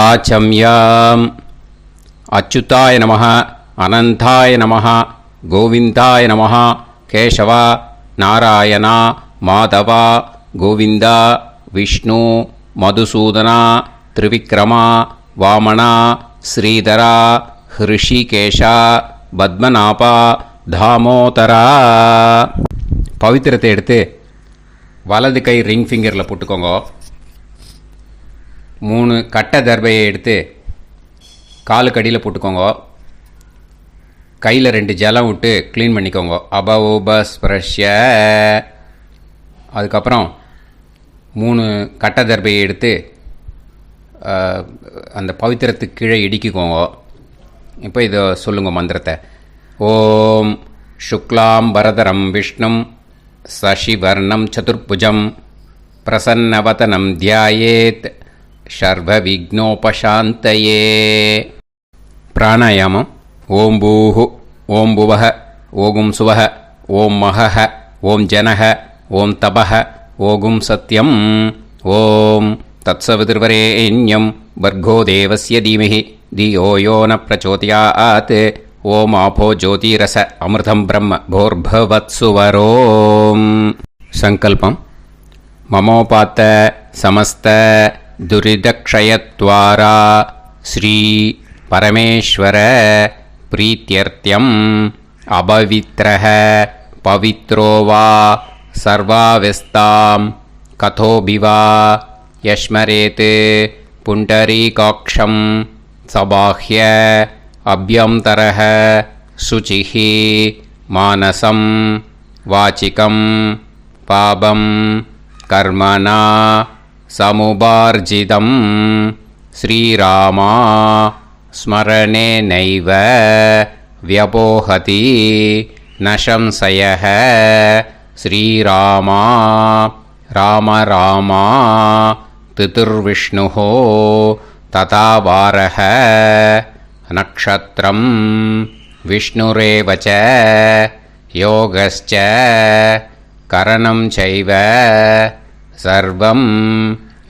ஆச்சம்யாம். அச்சுதாய நமः, அனந்தாய நமः, கோவிந்தாய நமः, கேசவா, நாராயணா, மாதவா, கோவிந்தா, விஷ்ணு, மதுசூதனா, திரிவிக்ரமா, வாமனா, ஸ்ரீதரா, ஹிருஷிகேஷா, பத்மநாபா, தாமோதரா. பவித்திரத்தை எடுத்து வலது கை ரிங் ஃபிங்கரில் போட்டுக்கோங்க. 3 கட்டை தர்பையை எடுத்து காலுக்கடியில் போட்டுக்கோங்க. கையில் 2 ஜலம் விட்டு க்ளீன் பண்ணிக்கோங்க. அபௌபஸ்பிரஷ்ய. அதுக்கப்புறம் 3 கட்டை தர்பையை எடுத்து அந்த பவித்திரத்துக்கு கீழே இடிக்கிக்கோங்க. இப்போ இதை சொல்லுங்க மந்திரத்தை. ஓம் சுக்லாம் வரதரம் விஷ்ணும் சசிவர்ணம் சதுர்புஜம் பிரசன்னவதனம் தியாயேத் சர்வ விக்னோபசாந்தயே. பிராணாயாமம். ஓம் பூஹு, ஓம் புவஹ, ஓகும் சுவஹ, ஓம் மஹஹ, ஓம் ஜனஹ, ஓம் தபஹ, ஓகும் சத்யம். ஓம் தத்சவிதுர்வரேண்யம் வர்கோ தேவஸ்ய தீமஹி தியோ யோ ந பிரச்சோதயாத். ஓம் ஆபோ ஜோதிரச அமிர்தம் பிரம்ம போர்பவத்சுவரோம். சங்கல்பம். மமோபாத்த சமஸ்த துரிதக்ஷயத்வாரா ஸ்ரீ பரமேஸ்வர பிரீத்யர்த்தியம் அபவித்ரஹ பவித்ரோ வா சர்வாவஸ்தாம் கதோபிவா யஸ்மரேத் புண்டரீகாக்ஷம் சபாஹ்ய அப்யந்தரஹ சுசிஹி மானசம் வாச்சிகம் பாபம் கர்மணா சமுபார்ஜிதம் ஸ்ரீராமா ஸ்மரணேனைவ வ்யபோஹதி நசம்சயஹ. ஸ்ரீராமா ராம ராமா திதிர்விஷ்ணுஹோ ததா வாரஹ. நக்ஷத்ரம் விஷ்ணுரேவச யோகஸ்ச கரணம் சைவ சர்வம்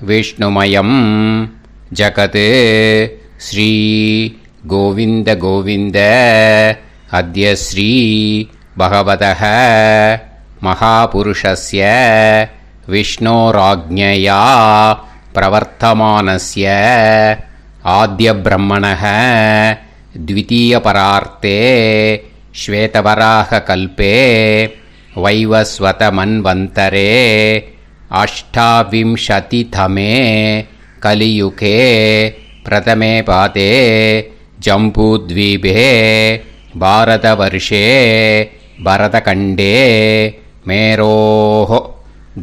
விஷ்ணுமயம் ஜகத். ஸ்ரீ கோவிந்த கோவிந்த அத்ய ஸ்ரீ பகவதः மகாபுருஷஸ்ய விஷ்ணோராஜ்ஞயா பிரவர்த்தமானஸ்ய ஆத்ய பிரம்மணः த்விதீயபரார்த்தே ஸ்வேதவராக கல்பே வைவஸ்வத மன்வந்தரே அஷ்டாவிம்சதிதமே கலியுகே பிரதமே பாதே ஜம்பூத்வீபே பாரதவர்ஷே பரதகண்டே மேரோः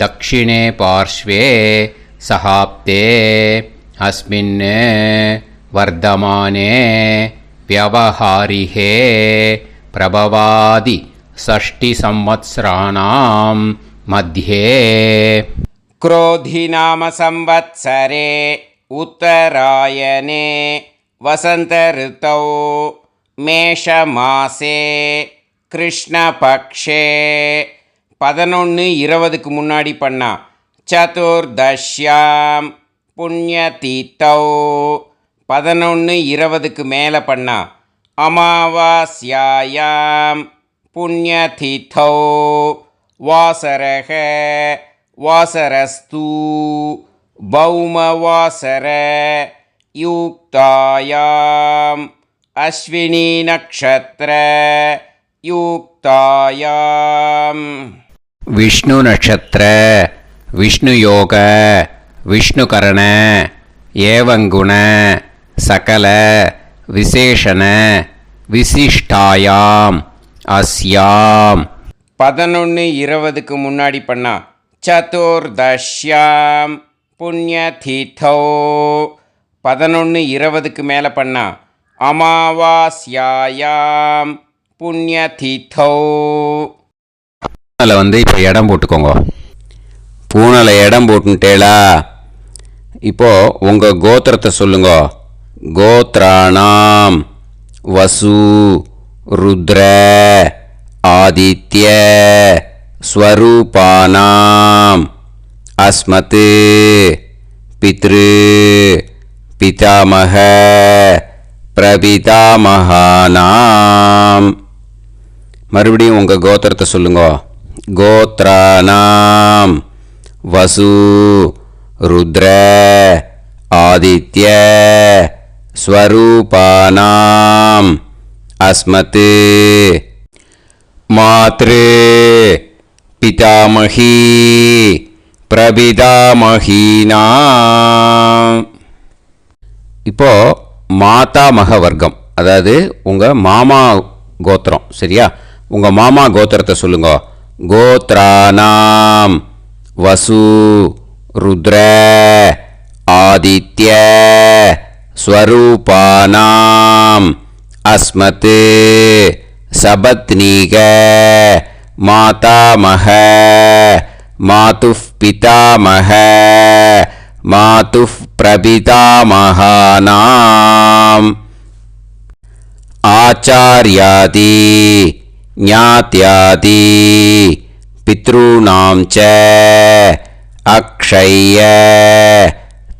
தக்ஷிணே பார்ஷ்வே சஹாப்தே அஸ்மின் வர்தமானே व्यवहारिहे प्रभवादि षष्टि संवत्सराणां मध्ये. क्रोधिनाम संवत्सरे उत्तरायणे वसंत ऋतौ மேஷமாசே கிருஷ்ணபக்ஷே. 11:20க்கு முன்னாடி பண்ணா. சதுர்தஷ்யாம் புண்ணியதீத்தௌ. 11:20க்கு மேலே பண்ணா. அமாவாஸ்யாயாம் புண்ணியதீத்தௌ வாசரக வாசரஸ்து பௌமவாசர யுக்தாயாம் அஸ்வினி நக்ஷத்ர யுக்தாயாம். விஷ்ணு நட்சத்திர விஷ்ணு யோக விஷ்ணுகரண ஏவங்குண சகல விசேஷண விசிஷ்டாயாம் அஸ்யாம். 11:20க்கு முன்னாடி பண்ணா. சதுர்தஷ்யாம் புண்ணியதீத்தௌ. 11:20க்கு மேலே பண்ணா. அமாவாஸ்யாயாம் புண்ணியதீத்தௌ. பூனலை இப்போ இடம் போட்டுக்கோங்க. பூனலை இடம் போட்டுட்டேளா? இப்போது உங்கள் கோத்திரத்தை சொல்லுங்க. கோத்ராணாம் வசு ருத்ர ஆதித்ய ஸ்வரூபானாம் அஸ்மத் பித்ரு பிதாமக பிரபிதாமகானாம். மறுபடியும் உங்கள் கோத்திரத்தை சொல்லுங்க. கோத்ரானாம் வசு ருத்ர ஆதித்ய ஸ்வரூபானாம் அஸ்மத் மாத்ரு பிதாமகி பிரபிதாமகீனாம். இப்போ மாதாமக வர்க்கம், அதாவது உங்கள் மாமா கோத்திரம். சரியா? உங்கள் மாமா கோத்திரத்தை சொல்லுங்க. கோத்ரானாம் வசு ருத்ர ஆதித்ய ஸ்வரூபானாம் அஸ்மத் சபத்னீக மாதாமக மாதுஃப் பிதாமக மாதுஃப் பிரபிதாமகானாம் ஆச்சார்யாதி ஞாத்யாதி பித்ருணாம் ச அக்ஷய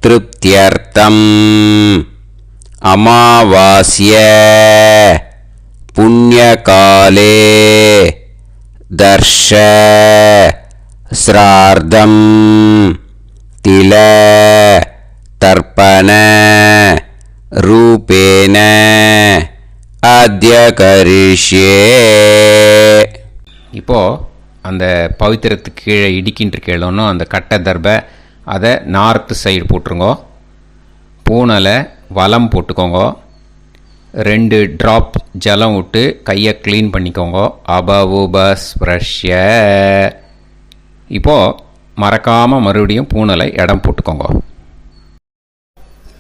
திருப்தியர்த்தம் அமாவாஸ்ய புண்ணியகாலே தர்ஷ ஸ்ரார்த்தம் தில தர்ப்பண ரூபேன அத்ய கரிஷ்யே. இப்போது அந்த பவித்திரத்துக்கு கீழே இடிக்கின்ற கேளோன்னு அந்த கட்டை தர்பை அதை நார்த்து சைடு போட்டுருங்க. பூனலை வலம் போட்டுக்கோங்க. 2 ட்ராப் ஜலம் விட்டு கையை க்ளீன் பண்ணிக்கோங்க. அபவுபஸ்ப்ரஷ்ய. இப்போது மறக்காமல் மறுபடியும் பூனலை இடம் போட்டுக்கோங்க.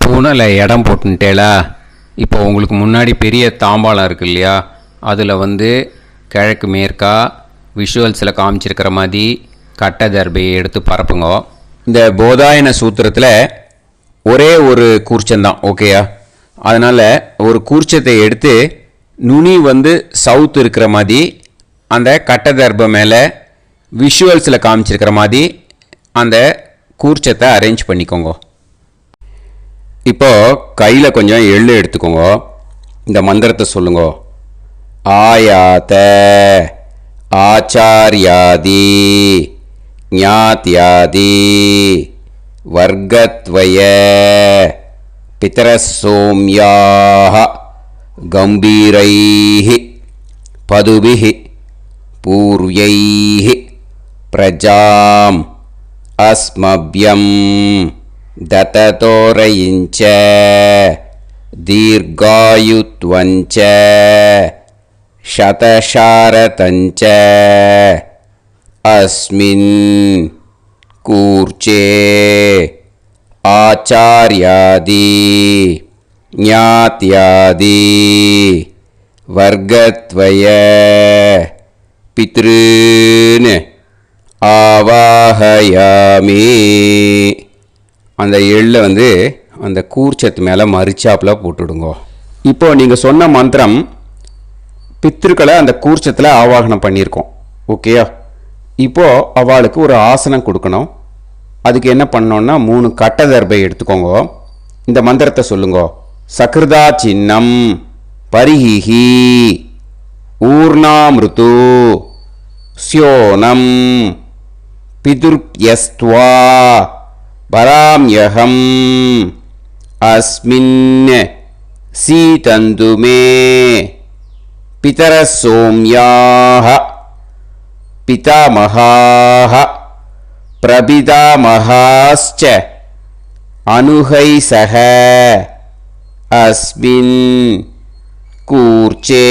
பூனலை இடம் போட்டுட்டேலா. இப்போ உங்களுக்கு முன்னாடி பெரிய தாம்பாளம் இருக்கு இல்லையா, அதில் கிழக்கு மேற்கா விஷுவல்ஸில் காமிச்சிருக்கிற மாதிரி கட்டை தர்பையை எடுத்து பரப்புங்க. இந்த போதாயன சூத்திரத்தில் ஒரே ஒரு கூர்ச்சந்தான். ஓகேயா? அதனால் ஒரு கூர்ச்சத்தை எடுத்து நுனி சவுத் இருக்கிற மாதிரி அந்த கட்டை தர்பை மேலே விஷுவல்ஸில் காமிச்சிருக்கிற மாதிரி அந்த கூர்ச்சத்தை அரேஞ்ச் பண்ணிக்கோங்க. இப்போது கையில் கொஞ்சம் எள்ளு எடுத்துக்கோங்க. இந்த மந்திரத்தை சொல்லுங்க. ஆயாத ஆச்சார்யாதி ஞாத்யாதி வர்க்கத்வய பிதரசோம்யாஹ கம்பீரைஹி பதுபிஹி பூர்வைஹி பிரஜாம் அஸ்மப்யம் தததோரயிஞ்ச தீர்காயுத்வஞ்ச சதசாரதஞ்ச அஸ்மின் கூர்ச்சே ஆச்சார்யாதி ஞாத்யாதி வர்க்கத்வய பித்ருன் ஆவாஹயாமி. அந்த எள்ளை அந்த கூர்ச்சத்து மேலே மரிச்சாப்பில் போட்டுவிடுங்க. இப்போது நீங்கள் சொன்ன மந்திரம் பித்ருக்களை அந்த கூர்ச்சத்தில் ஆவாகனம் பண்ணியிருக்கோம். ஓகேயா? இப்போது அவளுக்கு ஒரு ஆசனம் கொடுக்கணும். அதுக்கு என்ன பண்ணோன்னா 3 கட்டை தர்பை எடுத்துக்கோங்க. இந்த மந்திரத்தை சொல்லுங்க. சக்ருதா சின்னம் பரிஹிஹி ஊர்ணாமிருத்து ஸ்யோனம் பிதுர்யஸ்த்வா பராம்யகம் அஸ்மின் சீதந்துமே பிதரசோம்யாஹ பிதாமகாஹ பிரபிதாமகாஸ்ச அனுகைசஹ அஸ்மின் கூர்ச்சே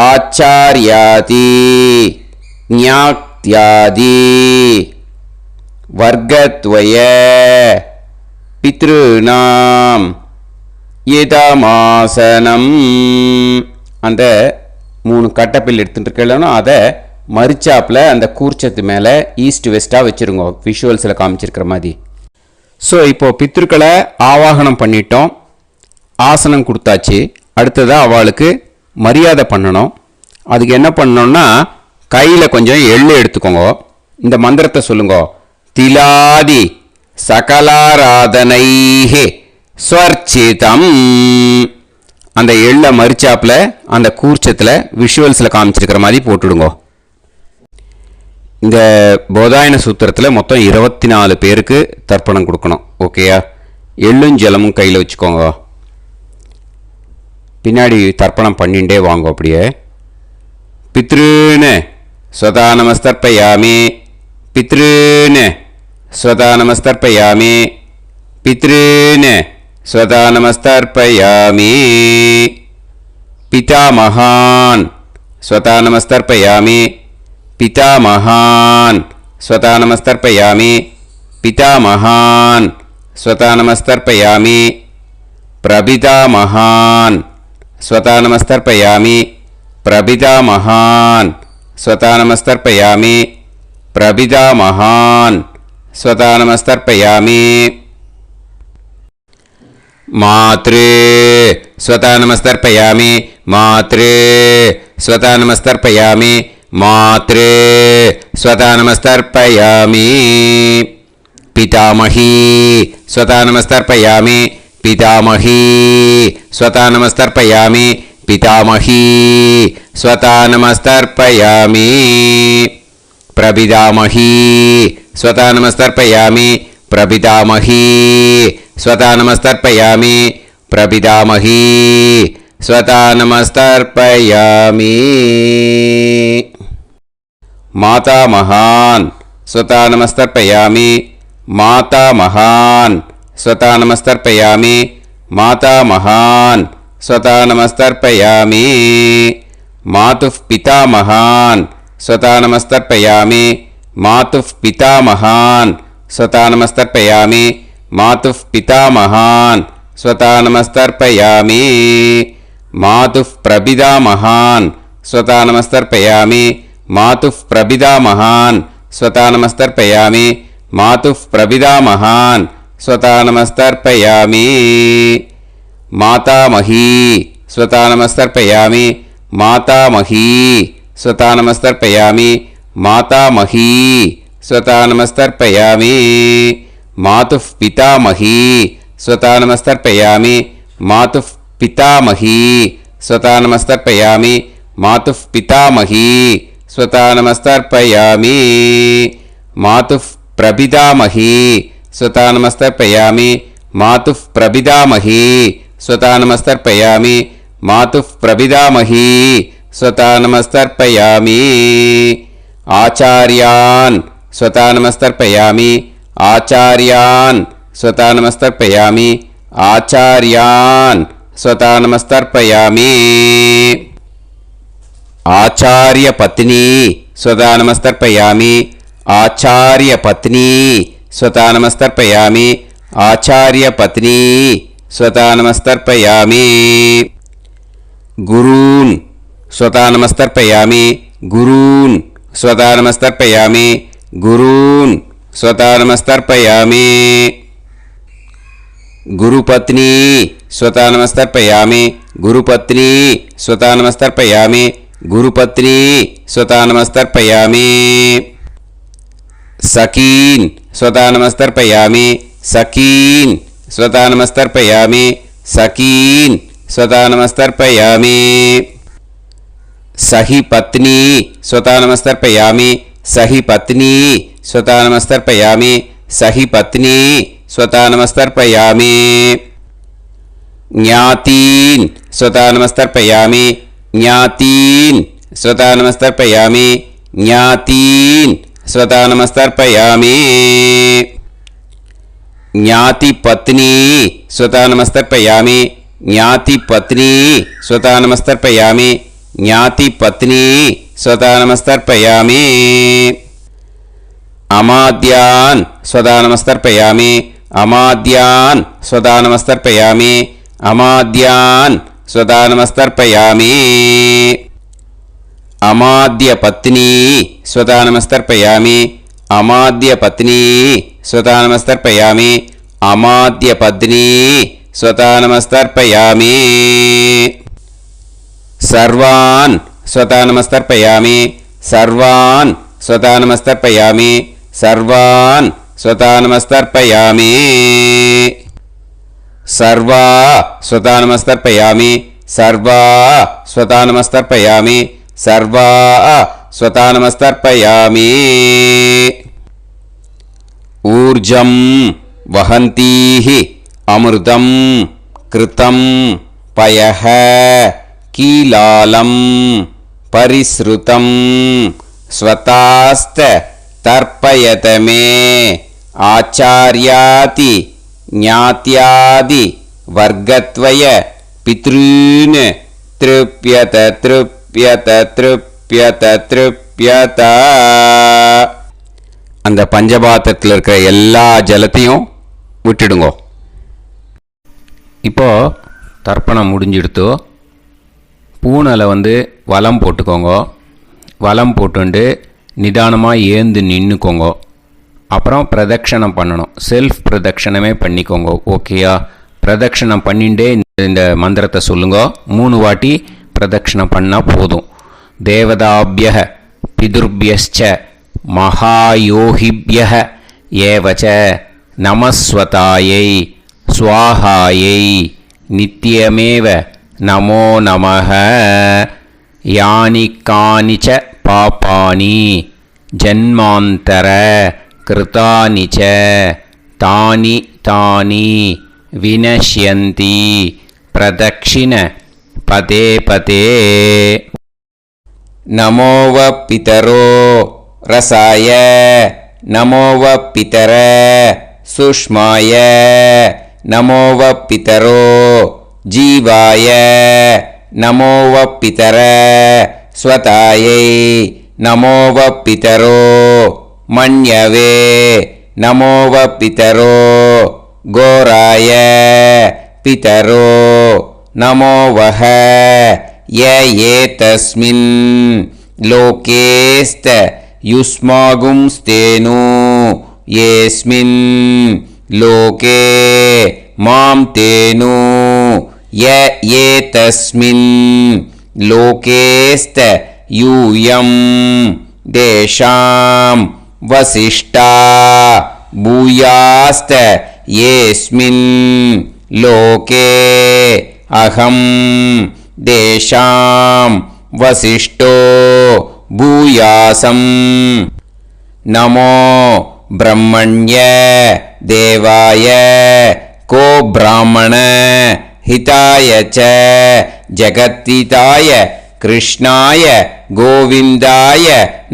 ஆச்சார்யாதி ஞாத்யாதி வர்க்கத்வய பித்ருநாம் இதமாசனம். அந்த 3 கட்டப்பில் எடுத்துகிட்டு இருக்கலன்னா அதை மரிச்சாப்பில் அந்த கூர்ச்சத்து மேலே ஈஸ்ட் வெஸ்ட்டாக வச்சுருங்க, விஷுவல்ஸில் காமிச்சிருக்கிற மாதிரி. ஸோ இப்போது பித்ருக்களை ஆவாகனம் பண்ணிட்டோம், ஆசனம் கொடுத்தாச்சு. அடுத்ததாக அவளுக்கு மரியாதை பண்ணணும். அதுக்கு என்ன பண்ணணும்னா கையில் கொஞ்சம் எள்ளு எடுத்துக்கோங்க. இந்த மந்திரத்தை சொல்லுங்க. திலாதி சகலாராதனைஹி ஸ்வர்ச்சிதம். அந்த எள்ள மரிச்சாப்பில் அந்த கூர்ச்சத்தில் விஷுவல்ஸில் காமிச்சிருக்கிற மாதிரி போட்டுடுங்க. இந்த போதாயன சூத்திரத்தில் மொத்தம் 24 பேருக்கு தர்ப்பணம் கொடுக்கணும். ஓகேயா? எள்ளும் ஜலமும் கையில் வச்சுக்கோங்க. பின்னாடி தர்ப்பணம் பண்ணிகிட்டே வாங்க. அப்படியே பித்ருன்னு ஸ்வதா நமஸ்தர்ப்பயாமி, பித்ருன்னு ஸ்வதா நமஸ்தர்ப்பயாமி, பித்ருன்னு ஸ்வதா நமஸ்தர்ப்பயாமி, பிதாமகான் ஸ்வதா நமஸ்தர்ப்பயாமி, பிதாமகான் ஸ்வதா நமஸ்தர்ப்பயாமி, பிதாமகான் ஸ்வதா நமஸ்தர்ப்பயாமி, பிரபிதாமகான் ஸ்வதா நமஸ்தர்ப்பயாமி, பிரபிதாமகான் ஸ்வதா நமஸ்தர்ப்பயாமி, பிரபிதாமகான் ஸ்வதா நமஸ்தர்ப்பயாமி. மாத்ரு ஸ்வதா நமஸ்தர்ப்பயாமி, மாத்ரு ஸ்வதா நமஸ்தர்ப்பயாமி, மாத்ரு ஸ்வதா நமஸ்தர்ப்பயாமி. பிதாமஹி ஸ்வதா நமஸ்தர்ப்பயாமி, பிதாமஹி ஸ்வதா நமஸ்தர்ப்பயாமி, பிதாமஹி ஸ்வதா நமஸ்தர்ப்பயாமி. பிரபிதாமஹி ஸ்வதா நமஸ்தர்ப்பயாமி, பிரபிதாமஹி ஸ்வதா நமஸ்தர்ப்பயாமி, பிரபிதாமஹி ஸ்வதா நமஸ்தர்ப்பயாமி. மாதாமகான் ஸ்வதா நமஸ்தர்ப்பயாமி, மாதாமகான் ஸ்வதா நமஸ்தர்ப்பயாமி, மாதாமகான் ஸ்வதா நமஸ்தர்ப்பயாமி. மாதுஃப் பிதாமகான் ஸ்வதா நமஸ்தர்ப்பயாமி, மாதுஃப் பிதாமகான் ஸ்வதா நமஸ்தர்ப்பயாமி, மாதுஃப் பிதாமகான் ஸ்வதா நமஸ்தர்ப்பயாமி. மாதுஃப் பிரபிதாமகான் ஸ்வதா நமஸ்தர்ப்பயாமி, மாதுஃப் பிரபிதாமகான் ஸ்வதா நமஸ்தர்ப்பயாமி, மாதுஃப் பிரபிதாமகான் ஸ்வதா நமஸ்தர்ப்பயாமி. மாதாமஹி ஸ்வதா நமஸ்தர்ப்பயாமி, மாதாமஹி ஸ்வதா நமஸ்தர்ப்பயாமி, மாதாமஹி ஸ்வதா நமஸ்தர்ப்பயாமி. மாதுஃப் பிதாமஹி ஸ்வதா நமஸ்தர்ப்பயாமி, மாதுஃப் பிதாமஹி ஸ்வதா நமஸ்தர்ப்பயாமி, மாதுஃப் பிதாமஹி ஸ்வதா நமஸ்தர்ப்பயாமி. மாதுஃப் பிரபிதாமஹி ஸ்வதா நமஸ்தர்ப்பயாமி, மாதுஃப் பிரபிதாமஹி ஸ்வதா நமஸ்தர்ப்பயாமி, மாதுஃப் பிரபிதாமஹி ஸ்வதா நமஸ்தர்ப்பயாமி. ஆச்சார்யான் ஸ்வதா நமஸ்தர்ப்பயாமி, ஆச்சார்யான் ஸ்வதா நமஸ்தர்ப்பயாமி, ஆச்சார்யான் ஸ்வதா நமஸ்தர்ப்பயாமி. ஆச்சார்ய பத்னி ஸ்வதா நமஸ்தர்ப்பயாமி, ஆச்சார்ய பத்னி ஸ்வதா நமஸ்தர்ப்பயாமி, ஆச்சார்ய பத்னி ஸ்வதா நமஸ்தர்ப்பயாமி. குரூன் ஸ்வதா நமஸ்தர்ப்பயாமி, குரூன் ஸ்வதா நமஸ்தர்ப்பயாமி, குரூன் ஸ்வதா நமஸ்தர்ப்பயாமி. குருபத்னி ஸ்வதா நமஸ்தர்ப்பயாமி, குருபத்னி ஸ்வதா நமஸ்தர்ப்பயாமி, குருபத்னி ஸ்வதா நமஸ்தர்ப்பயாமி. சகீன் ஸ்வதா நமஸ்தர்ப்பயாமி, சகீன் ஸ்வதா நமஸ்தர்ப்பயாமி, சகீன் ஸ்வதா நமஸ்தர்ப்பயாமி. சஹி பத்னி ஸ்வதா நமஸ்தர்ப்பயாமி, சஹி பத்னி ஸ்வதா நமஸ்தர்ப்பயாமி, சஹி பத்னி ஸ்வதா நமஸ்தர்ப்பயாமி. ஞாதீன் ஸ்வதா நமஸ்தர்ப்பயாமி, ஞாதீன் ஸ்வதா நமஸ்தர்ப்பயாமி, ஞாதீன் ஸ்வதா நமஸ்தர்ப்பயாமி. ஞாதி பத்னி ஸ்வதா நமஸ்தர்ப்பயாமி, ஞாதி பத்னி ஸ்வதா நமஸ்தர்ப்பயாமி, ஞாதி பத்னி ஸ்வதா நமஸ்தர்ப்பயாமி. அமாத்யான் ஸ்வதா நமஸ்தர்ப்பயாமி, அமாத்யான் ஸ்வதா நமஸ்தர்ப்பயாமி, அமாத்யான் ஸ்வதா நமஸ்தர்ப்பயாமி. அமாத்ய பத்னி ஸ்வதா நமஸ்தர்ப்பயாமி, அமாத்ய பத்னி ஸ்வதா நமஸ்தர்ப்பயாமி, அமாத்ய பத்னி ஸ்வதா நமஸ்தர்ப்பயாமி. சர்வான் ஸ்வதா நமஸ்தர்ப்பயாமி, சர்வான் ஸ்வதா நமஸ்தர்ப்பயாமி, சர்வான் स्वतानमस्तर्पयामि सर्वा स्वतानमस्तर्पयामि सर्वा स्वतानमस्तर्पयामि सर्वा स्वतानमस्तर्पयामि ऊर्जं वहन्तीः अमृतं कृतं पयः कीलालं परिसृतं स्वतास्त तर्पयत मे आचार्याति ज्ञात्यादि वर्गत्वय पितॄन् तृप्यत तृप्यत तृप्यत तृप्यत அந்த பஞ்சபாத்திரத்தில் இருக்கிற எல்லா ஜலத்தையும் விட்டுடுங்க. இப்போ தர்ப்பணம் முடிஞ்சிடுத்தோ பூனலை வலம் போட்டுக்கோங்க. வலம் போட்டுண்டு நிதானமாக ஏந்து நின்றுக்கோங்க. அப்புறம் பிரதட்சணம் பண்ணணும். செல்ஃப் பிரதட்சணமே பண்ணிக்கோங்க. ஓகேயா? பிரதட்சணம் பண்ணிண்டே இந்த மந்திரத்தை சொல்லுங்க. 3 வாட்டி பிரதட்சணம் பண்ணால் போதும். தேவதாபிய பிதுர்பியஸ்ச மகாயோகிபிய ஏவச்ச நமஸ்வதாயை ஸ்வாஹாயை நித்யமேவ நமோ நமஹ யானி கானிச்ச பாபானி ஜன்மாந்தர கிருதானி ச தானி தானி வினஷ்யந்தி பிரதக்ஷிண பதே பதே நமோவ பிதரோ ரசாய நமோவ பிதர சுஷ்மாய நமோவ பிதரோ ஜீவாய நமோவ பிதர ஸ்வதாயை நமோவ பிதரோ மன்யவே நமோவ பிதரோ கோராய பிதரோ நமோவஹ ஏதஸ்மின் லோகேஸ்த யுஸ்மாகும்ஸ்தேனு ஏஸ்மின் லோகே மாம் தேனு ஏதஸ்மின் லோகேஸ்த யூயம் தேஷாம் வசிஷ்டா பூயாஸ்த ஏஸ்மின் லோகே அகம் தேஷாம் வசிஷ்டோ பூயாசம் நமோ பிரம்மண்ய தேவாய கோ பிராமண ஹிதாய ச ஜகத்ஹிதாய கிருஷ்ணாய கோவிந்தாய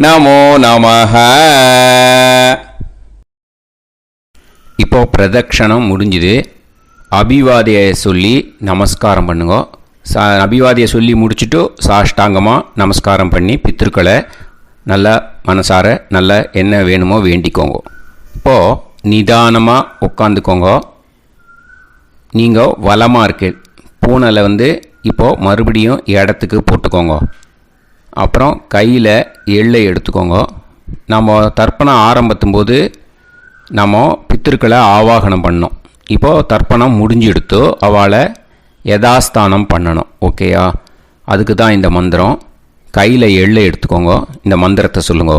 நமோ நமஹ. இப்போ பிரதட்சணம் முடிஞ்சுது. அபிவாதியை சொல்லி நமஸ்காரம் பண்ணுங்க. அபிவாதியை சொல்லி முடிச்சுட்டு சாஷ்டாங்கமாக நமஸ்காரம் பண்ணி பித்திருக்களை நல்லா மனசார நல்லா என்ன வேணுமோ வேண்டிக்கோங்க. இப்போது நிதானமாக உட்காந்துக்கோங்க. நீங்கள் வலமாக இருக்கு பூனலை இப்போது மறுபடியும் இடத்துக்கு போட்டுக்கோங்க. அப்புறம் கையில் எள்ளை எடுத்துக்கோங்க. நம்ம தர்ப்பணம் ஆரம்பத்தும் போது நம்ம பித்திருக்களை ஆவாகனம் பண்ணோம். இப்போது தர்ப்பணம் முடிஞ்செடுத்து அவளை யதாஸ்தானம் பண்ணணும். ஓகேயா? அதுக்கு தான் இந்த மந்திரம். கையில் எள்ளை எடுத்துக்கோங்க. இந்த மந்திரத்தை சொல்லுங்க.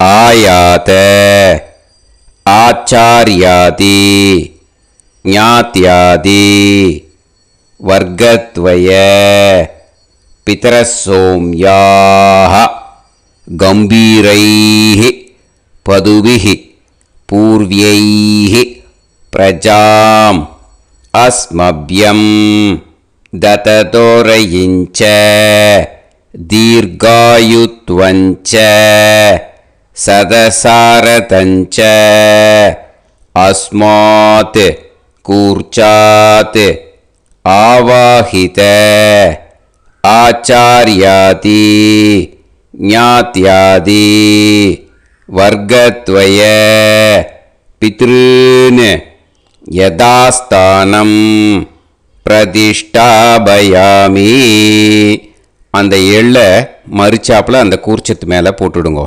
ஆயாத ஆச்சாரியாதி ஞாத்யாதி வர்க்கத்வய பிதரசோம்யாஹ கம்பீரைஹ பதுபிஹ பூர்வ்யைஹ பிரஜாம் அஸ்மப்யம் தததோரயிஞ்ச தீர்காயுத்வஞ்ச சதசாரதஞ்ச அஸ்மாத் கூர்ச்சாத் ஆவாஹித ஆச்சார்யாதி ஞாத்யாதி வர்க்கத்வய பித்ருன் யதாஸ்தானம் பிரதிஷ்டாபயாமி. அந்த எள்ளை மறிச்சாப்பில் அந்த கூர்ச்சத்து மேலே போட்டுடுங்க.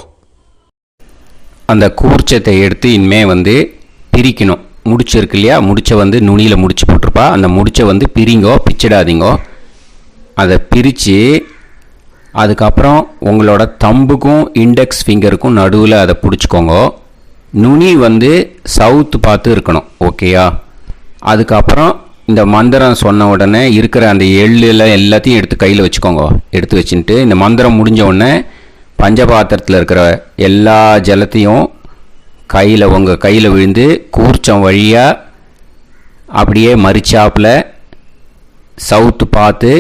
அந்த கூர்ச்சத்தை எடுத்து இனிமே பிரிக்கணும். முடிச்சு இருக்கு இல்லையா? முடிச்சை நுனியில் முடிச்சு போட்டிருப்பா. அந்த முடிச்சை பிரிங்கோ, பிச்சிடாதீங்கோ. அதை பிரித்து அதுக்கப்புறம் உங்களோட தம்புக்கும் இண்டெக்ஸ் ஃபிங்கருக்கும் நடுவில் அதை பிடிச்சிக்கோங்க. நுனி வந்து சவுத்து பார்த்து இருக்கணும். ஓகேயா? அதுக்கப்புறம் இந்த மந்திரம் சொன்ன உடனே இருக்கிற அந்த எள்ளில் எல்லாத்தையும் எடுத்து கையில் வச்சுக்கோங்க. எடுத்து வச்சுட்டு இந்த மந்திரம் முடிஞ்ச உடனே பஞ்சபாத்திரத்தில் இருக்கிற எல்லா ஜலத்தையும் உங்கள் கையில் விழுந்து கூர்ச்சம் வழியாக அப்படியே மறிச்சாப்பில் சவுத்து பார்த்து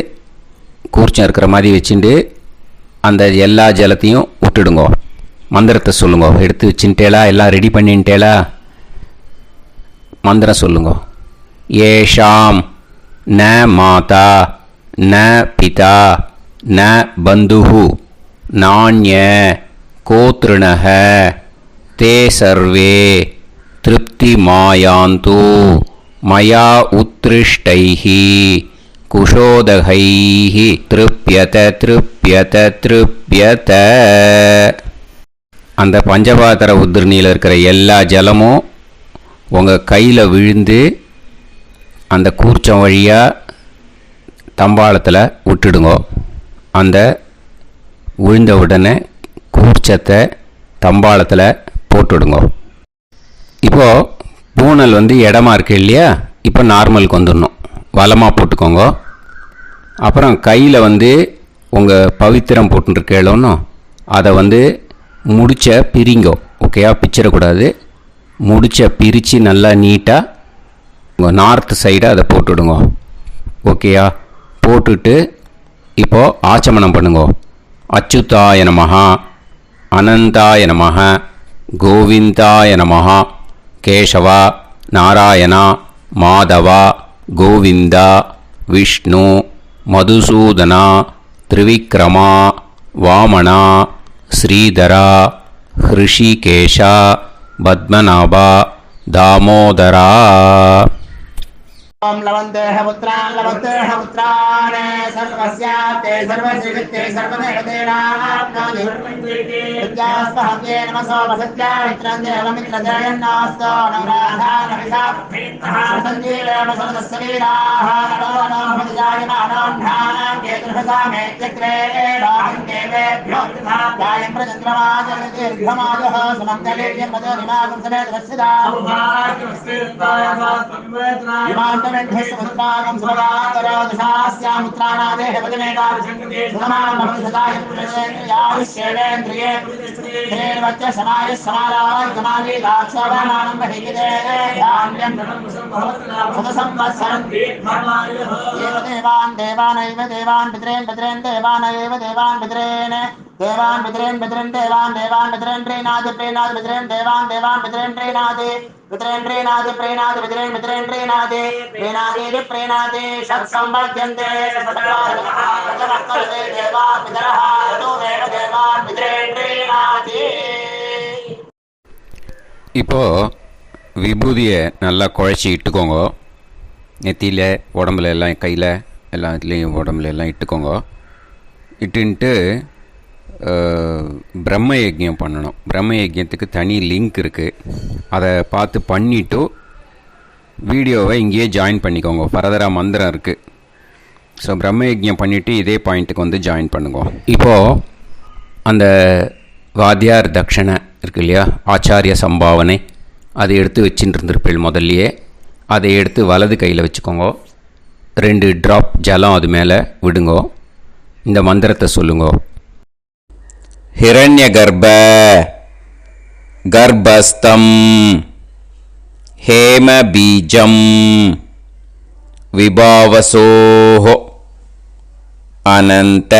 கூர்ச்சம் இருக்கிற மாதிரி வச்சுட்டு அந்த எல்லா ஜலத்தையும் விட்டுடுங்கோ. மந்திரத்தை சொல்லுங்க. எடுத்து வச்சுட்டேலா? எல்லாம் ரெடி பண்ணிட்டேலா? மந்திரம் சொல்லுங்க. ஏஷாம் ந மாதா ந பிதா ந பந்துஹு நாண்ய கோத்ருணஹ தே சர்வே திருப்தி மாயாந்து மயா உத்ருஷ்டைஹி குஷோதகைஹி திருப்யத திருப்யத திருப்யத. அந்த பஞ்சபாத்திர உதிரணியில் இருக்கிற எல்லா ஜலமும் உங்கள் கையில் விழுந்து அந்த கூர்ச்சம் வழியாக தம்பாளத்தில் விட்டுடுங்கோ. அந்த விழுந்த உடனே கூர்ச்சத்தை தம்பாளத்தில் போட்டுடுங்கோ. இப்போது பூனல் வந்து இடமா இருக்கு இல்லையா? இப்போ நார்மலுக்கு வந்துடணும். வலமாக போட்டுக்கோங்க. அப்புறம் கையில் வந்து உங்கள் பவித்திரம் போட்டுருக்கேளோன்னு அதை வந்து முடிச்ச பிரிங்கோ. ஓகேயா? பிச்சிடக்கூடாது. முடிச்ச பிரித்து நல்லா நீட்டாக உங்கள் நார்த் சைடை அதை போட்டுவிடுங்க. ஓகேயா? போட்டுட்டு இப்போது ஆச்சமனம் பண்ணுங்க. அச்சுதாய நமஹ அனந்தாய நமஹ கோவிந்தாய நமஹ கேசவா நாராயணா மாதவா கோவிந்தா விஷ்ணு மதுசூதனா திரிவிக்ரமா வாமனா ஸ்ரீதரா ஹிருஷிகேஷா பத்மநாபா தாமோதரா. ओम लवन्तेह पुत्रान् लवन्तेह पुत्रान् सर्वस्याते सर्वश्रीवित्ते सर्वदेवतेनाप्नोति विद्यास्पहव्ये नमसो वसत्या मित्रं देवमित्रजयन्नास्तो नवराधानविषाभीतः सञ्जीवेम सरदस्सवीराः नमो नमोऽजायमानोऽह्नानां केतुर्हसामेत्यग्रे बाहुं देवेभ्यो ध्यायं प्रचन्द्रमाजर्दीर्घमायुः सुमङ्गलीर्यन्मदोनिमागं समेतरस्यदा ेन्द्रयेन्द्रिये समाय समाराय देवान् देवानैव देवान् पितॄन् पितॄन् देवानैव देवान् पितॄन् देवान् पितॄन् पितॄन् देवान् देवान् पितॄन् प्रीणाति प्रीणाति पितॄन् देवान् देवान् पितॄन् प्रीणाति पितॄन् प्रीणाति प्रीणाति पितॄन् पितॄन् प्रीणाति प्रीणाति प्रीणाति षट्सम्पद्यन्ते षट्सम्पद्यन्ते देवान् पितरः ततो देव देवान् पितॄन् प्रीणाति. இப்போ விபூதியை நல்லா குழச்சி இட்டுக்கோங்க. நெத்தியில் உடம்புல எல்லாம் கையில் எல்லா இதுலேயும் உடம்புல எல்லாம் இட்டுக்கோங்க. இட்டுன்ட்டு பிரம்ம யஜ்யம் பண்ணணும். பிரம்ம யஜ்யத்துக்கு தனி லிங்க் இருக்குது. அதை பார்த்து பண்ணிவிட்டு வீடியோவை இங்கேயே ஜாயின் பண்ணிக்கோங்க. ஃபர்தராக மந்திரம் இருக்குது. ஸோ பிரம்ம யஜ்யம் பண்ணிவிட்டு இதே பாயிண்ட்டுக்கு வந்து ஜாயின் பண்ணுங்க. இப்போது அந்த வாத்தியார் தட்சணை இருக்கு இல்லையா, ஆச்சாரிய சம்பாவனை, அதை எடுத்து வச்சுட்டு இருந்திருப்பேள் முதல்லையே. அதை எடுத்து வலது கையில் வச்சுக்கோங்க. 2 ட்ராப் ஜலம் அது மேலே விடுங்கோ. இந்த மந்திரத்தை சொல்லுங்க. ஹிரண்ய கர்ப்ப கர்ப்பஸ்தம் ஹேம பீஜம் விபாவசோஹோ அனந்த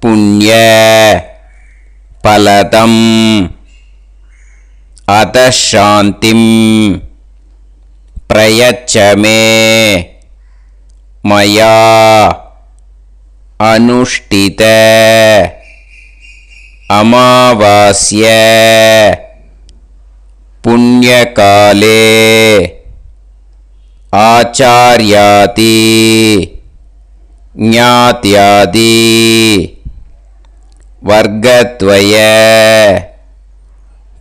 புண்ணிய பலதம் அதசாந்திம் பிரயச்ச மே மயா அனுஷ்டித அமாவாஸ்ய புண்ணியகாலே ஆச்சார்யாதி ஞாத்யாதி வர்க்கத்வய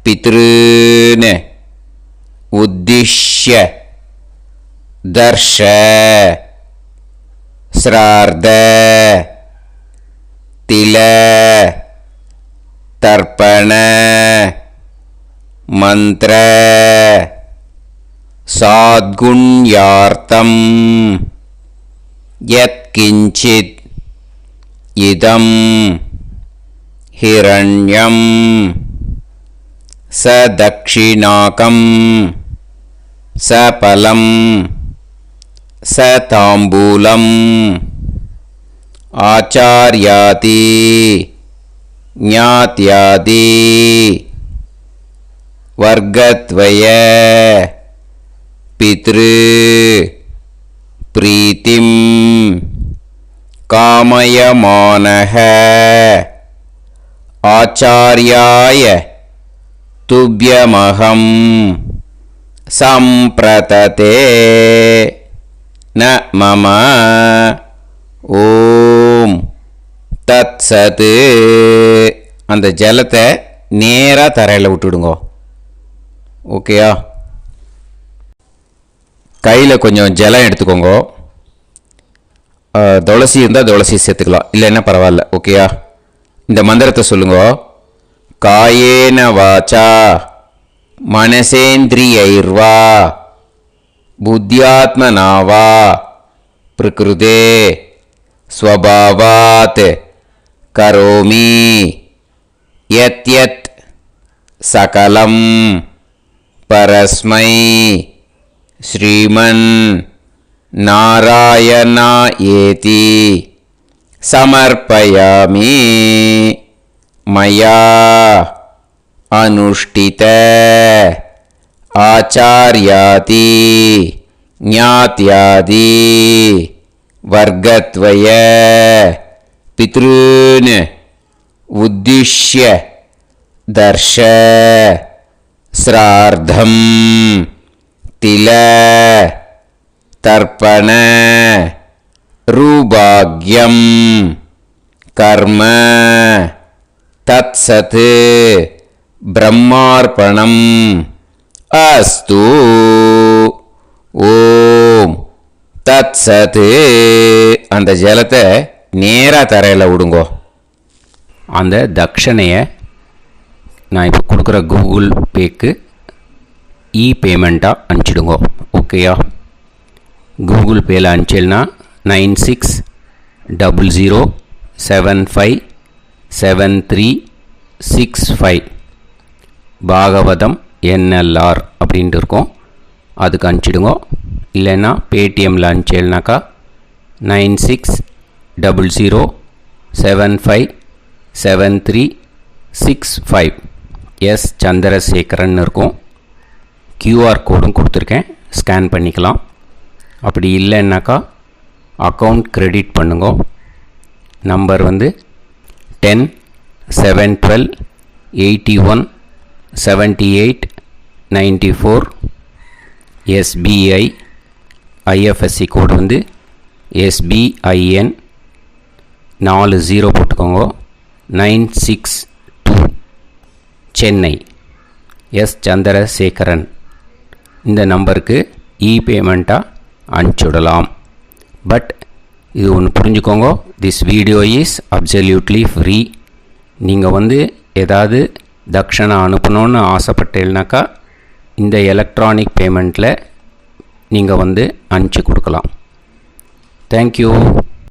பித்ருன் உத்திஷ்ய தர்ஷ ஸ்ரார்த தில தர்ப்பண மந்த்ர சாத்குண்யார்த்தம் யத்கிஞ்சித் இதம் ஹிரண்யம் சதக்ஷிணாகம் சபலம் சதாம்பூலம் ஆச்சார்யாதி ஞாத்யாதி வர்க்கத்வய பித்ரு பிரீத்திம் காமயமானஹ ஆச்சார்யாய துப்யமஹம் சம்பிரததே ந மம ஓம் தத்சத். அந்த ஜலத்தை நேராக தரையில் விட்டுடுங்க. ஓகேயா? கையில் கொஞ்சம் ஜலம் எடுத்துக்கோங்க. துளசி இருந்தால் துளசி சேர்த்துக்கலாம், இல்லைன்னா பரவாயில்ல. ஓகேயா? இந்த மந்திரத்தை சொல்லுங்க. காயேன வாச்சா மனசேந்திரியைர்வா புத்தியாத்மனாவா பிரகிருதே ஸ்வபாவாத் கரோமி யத் யத் சகலம் பரஸ்மை ஸ்ரீமன் நாராயணா ஏதி சமர்ப்பயாமி மயா அனுஷ்டித ஆச்சார்யாதி ஞாத்யாதி வர்க்கத்வய பித்ருன் உத்திஷ்ய தர்ஷ ஸ்ரார்த்தம் தில தர்ப்பண ரூபாக்யம் கர்ம தத்சத் பிரம்மார்ப்பணம் அஸ்து. ஓம் தத்சத். அந்த ஜலத்தை நேராக தரையில் விடுங்கோ. அந்த தட்சணையை நான் இப்போ கொடுக்குற கூகுள் பேக்கு பேமெண்ட்டாக அனுப்பிச்சிடுங்க. ஓகேயா? கூகுள் பேயில் அனுப்பிச்சில்னா 9600757365 பாகவதம் NLR அப்படின்ட்டு இருக்கும். அதுக்கு அனுப்பிச்சிடுங்க. இல்லைன்னா பேடிஎம்மில் அனுப்பிச்சேல்னாக்கா 9600757365 எஸ் சந்திரசேகரன் இருக்கும். QR கோடும் கொடுத்துருக்கேன், ஸ்கேன் பண்ணிக்கலாம். அப்படி இல்லைன்னாக்கா அக்கௌண்ட் கிரெடிட் பண்ணுங்க. நம்பர் வந்து 10-7-12-81-78-94. SBI IFSC கோடு வந்து SBIN 40 போட்டுக்கோங்க. 962 சென்னை. எஸ் சந்திரசேகரன். இந்த நம்பருக்கு பேமெண்ட்டாக அனுப்பிச்சுடலாம். பட் இது ஒன்று புரிஞ்சுக்கோங்க, this video is absolutely free. நீங்கள் வந்து ஏதாவது தட்சணை அனுப்பணுன்னு ஆசைப்பட்டேன்னாக்கா இந்த எலக்ட்ரானிக் பேமெண்ட்டில் நீங்கள் வந்து அனுப்பிச்சி கொடுக்கலாம். தேங்க்யூ.